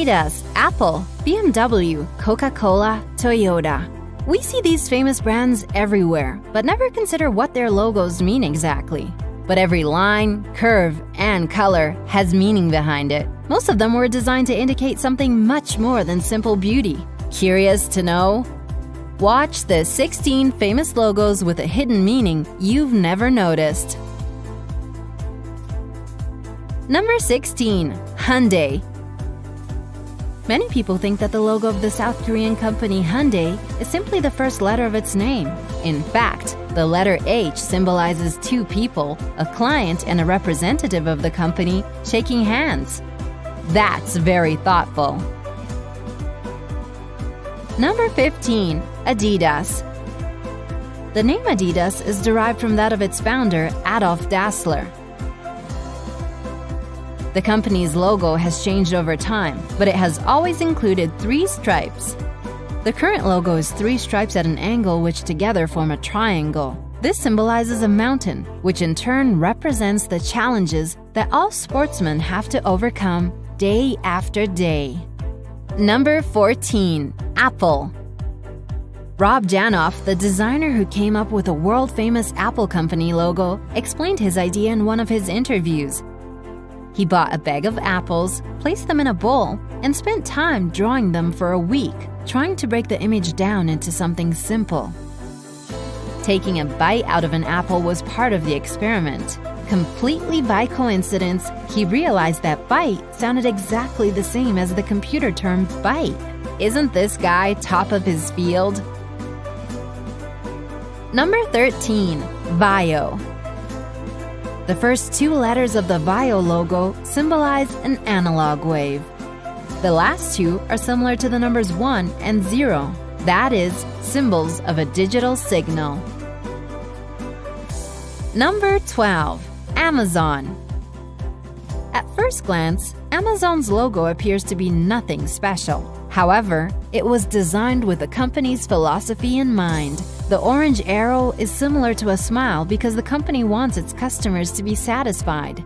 Adidas, Apple, BMW, Coca-Cola, Toyota. We see these famous brands everywhere, but never consider what their logos mean exactly. But every line, curve, and color has meaning behind it. Most of them were designed to indicate something much more than simple beauty. Curious to know? Watch the 16 famous logos with a hidden meaning you've never noticed. Number 16. Hyundai. Many people think that the logo of the South Korean company Hyundai is simply the first letter of its name. In fact, the letter H symbolizes two people, a client and a representative of the company, shaking hands. That's very thoughtful. Number 15. Adidas. The name Adidas is derived from that of its founder, Adolf Dassler. The company's logo has changed over time, but it has always included 3 stripes. The current logo is 3 stripes at an angle which together form a triangle. This symbolizes a mountain, which in turn represents the challenges that all sportsmen have to overcome day after day. Number 14. Apple. Rob Janoff, the designer who came up with the world-famous Apple Company logo, explained his idea in one of his interviews. He bought a bag of apples, placed them in a bowl, and spent time drawing them for a week, trying to break the image down into something simple. Taking a bite out of an apple was part of the experiment. Completely by coincidence, he realized that bite sounded exactly the same as the computer term bite. Isn't this guy top of his field? Number 13. Vaio. The first 2 letters of the Vaio logo symbolize an analog wave. The last 2 are similar to the numbers 1 and 0. That is, symbols of a digital signal. Number 12. Amazon. At first glance, Amazon's logo appears to be nothing special. However, it was designed with the company's philosophy in mind. The orange arrow is similar to a smile because the company wants its customers to be satisfied.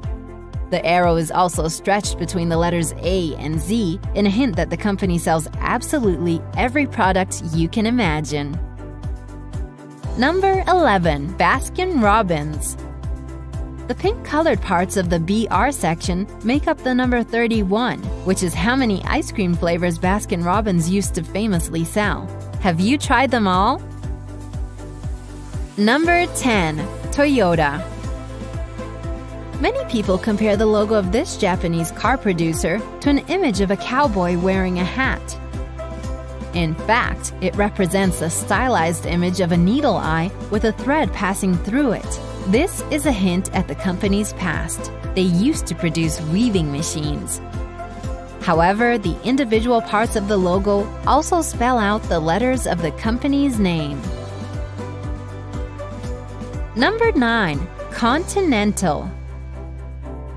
The arrow is also stretched between the letters A and Z in a hint that the company sells absolutely every product you can imagine. Number 11. Baskin Robbins. The pink-colored parts of the BR section make up the number 31, which is how many ice cream flavors Baskin Robbins used to famously sell. Have you tried them all? Number 10. Toyota. Many people compare the logo of this Japanese car producer to an image of a cowboy wearing a hat. In fact, it represents a stylized image of a needle eye with a thread passing through it. This is a hint at the company's past. They used to produce weaving machines. However, the individual parts of the logo also spell out the letters of the company's name. Number 9. Continental.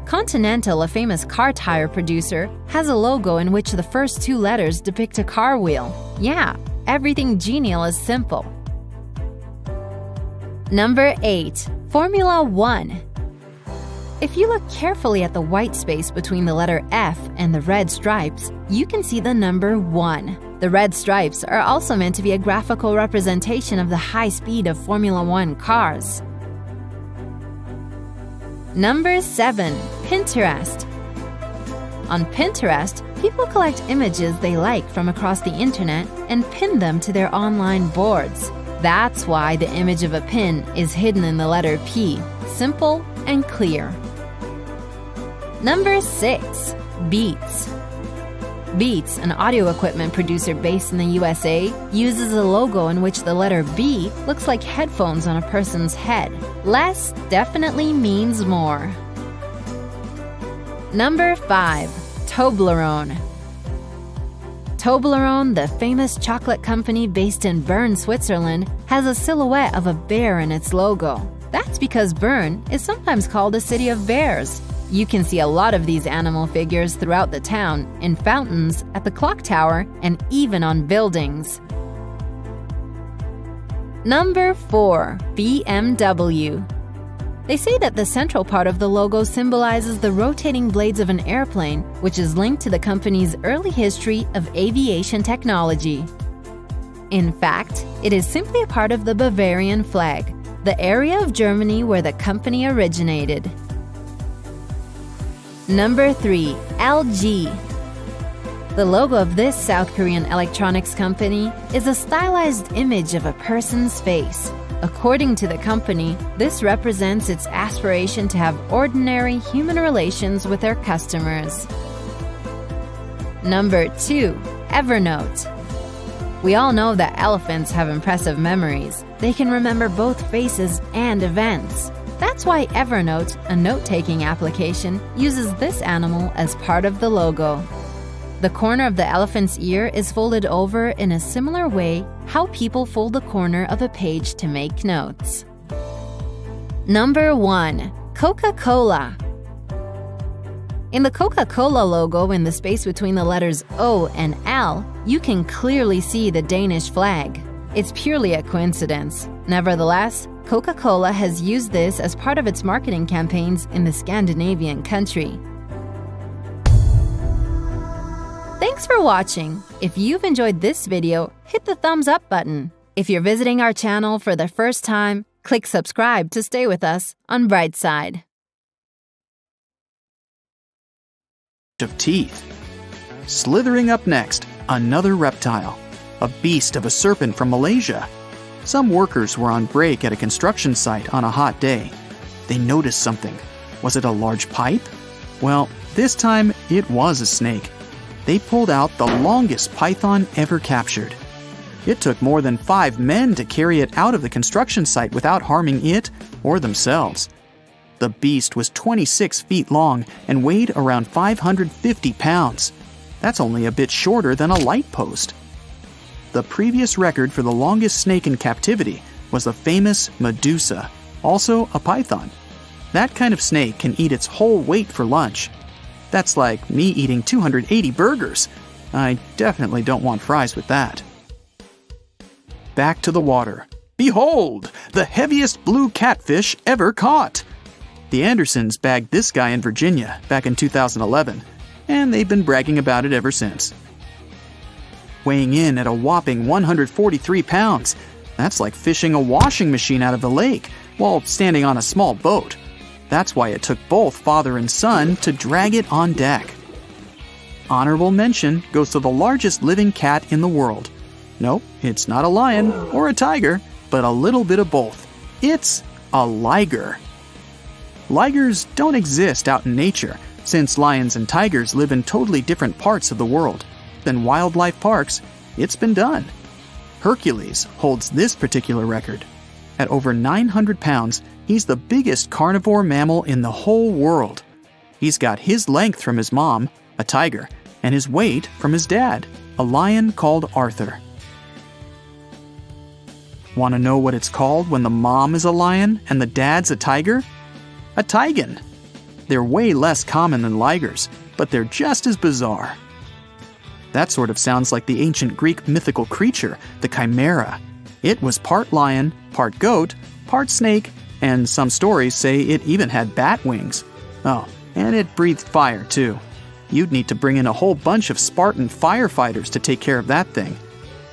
Continental, a famous car tire producer, has a logo in which the first 2 letters depict a car wheel. Yeah, everything genial is simple. Number 8. Formula 1. If you look carefully at the white space between the letter F and the red stripes, you can see the number 1. The red stripes are also meant to be a graphical representation of the high speed of Formula 1 cars. Number 7. Pinterest. On Pinterest, people collect images they like from across the internet and pin them to their online boards. That's why the image of a pin is hidden in the letter P. Simple and clear. Number 6. Beats. Beats, an audio equipment producer based in the USA, uses a logo in which the letter B looks like headphones on a person's head. Less definitely means more. Number 5. Toblerone. Toblerone, the famous chocolate company based in Bern, Switzerland, has a silhouette of a bear in its logo. That's because Bern is sometimes called a city of bears. You can see a lot of these animal figures throughout the town, in fountains, at the clock tower, and even on buildings. Number 4. BMW. They say that the central part of the logo symbolizes the rotating blades of an airplane, which is linked to the company's early history of aviation technology. In fact, it is simply a part of the Bavarian flag, the area of Germany where the company originated. Number 3. LG. The logo of this South Korean electronics company is a stylized image of a person's face. According to the company, this represents its aspiration to have ordinary human relations with their customers. Number 2. Evernote. We all know that elephants have impressive memories. They can remember both faces and events. That's why Evernote, a note-taking application, uses this animal as part of the logo. The corner of the elephant's ear is folded over in a similar way how people fold the corner of a page to make notes. Number 1. Coca-Cola. In the Coca-Cola logo in the space between the letters O and L, you can clearly see the Danish flag. It's purely a coincidence. Nevertheless, Coca-Cola has used this as part of its marketing campaigns in the Scandinavian country. Thanks for watching. If you've enjoyed this video, hit the thumbs up button. If you're visiting our channel for the first time, click subscribe to stay with us on Brightside. Of teeth. Slithering up next, another reptile, a beast of a serpent from Malaysia. Some workers were on break at a construction site on a hot day. They noticed something. Was it a large pipe? Well, this time it was a snake. They pulled out the longest python ever captured. It took more than 5 men to carry it out of the construction site without harming it or themselves. The beast was 26 feet long and weighed around 550 pounds. That's only a bit shorter than a light post. The previous record for the longest snake in captivity was the famous Medusa, also a python. That kind of snake can eat its whole weight for lunch. That's like me eating 280 burgers. I definitely don't want fries with that. Back to the water. Behold, the heaviest blue catfish ever caught! The Andersons bagged this guy in Virginia back in 2011, and they've been bragging about it ever since. Weighing in at a whopping 143 pounds, that's like fishing a washing machine out of the lake while standing on a small boat. That's why it took both father and son to drag it on deck. Honorable mention goes to the largest living cat in the world. Nope, it's not a lion or a tiger, but a little bit of both. It's a liger. Ligers don't exist out in nature, since lions and tigers live in totally different parts of the world. In wildlife parks, it's been done. Hercules holds this particular record. At over 900 pounds, he's the biggest carnivore mammal in the whole world. He's got his length from his mom, a tiger, and his weight from his dad, a lion called Arthur. Want to know what it's called when the mom is a lion and the dad's a tiger? A tigon. They're way less common than ligers, but they're just as bizarre. That sort of sounds like the ancient Greek mythical creature, the chimera. It was part lion, part goat, part snake, and some stories say it even had bat wings. Oh, and it breathed fire too. You'd need to bring in a whole bunch of Spartan firefighters to take care of that thing.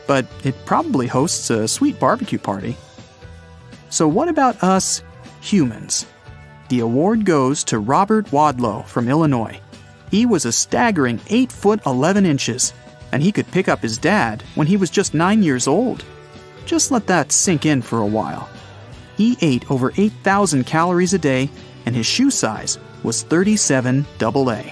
But it probably hosts a sweet barbecue party. So what about us humans? The award goes to Robert Wadlow from Illinois. He was a staggering 8 foot 11 inches, and he could pick up his dad when he was just 9 years old. Just let that sink in for a while. He ate over 8,000 calories a day, and his shoe size was 37 AA.